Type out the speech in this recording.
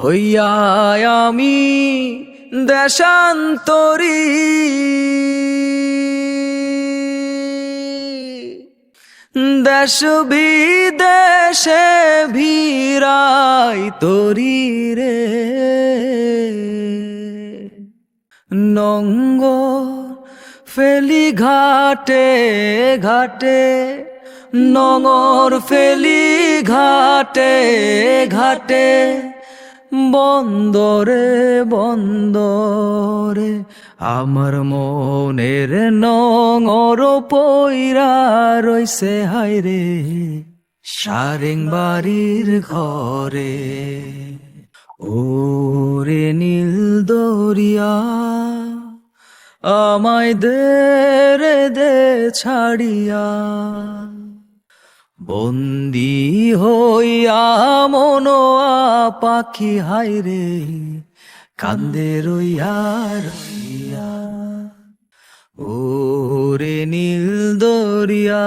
হইয়া আমি দেশান্তরী, দেশ বিদেশে ভিড়াই তরি রে। নঙ্গর ফেলি ঘাটে ঘাটে, নঙর ফেলি ঘাটে ঘাটে, বন্দরে বন্দরে আমার মনের নঙর পইরা রইছে হায়রে সারেং বাড়ির ঘরে। ওরে নীল দরিয়া আমায় দে রে দে ছাড়িয়া, বন্দি হইয়া মনোয়া পাখি হায়রে কান্দে রইয়া রইয়া। ওরে নীল দরিয়া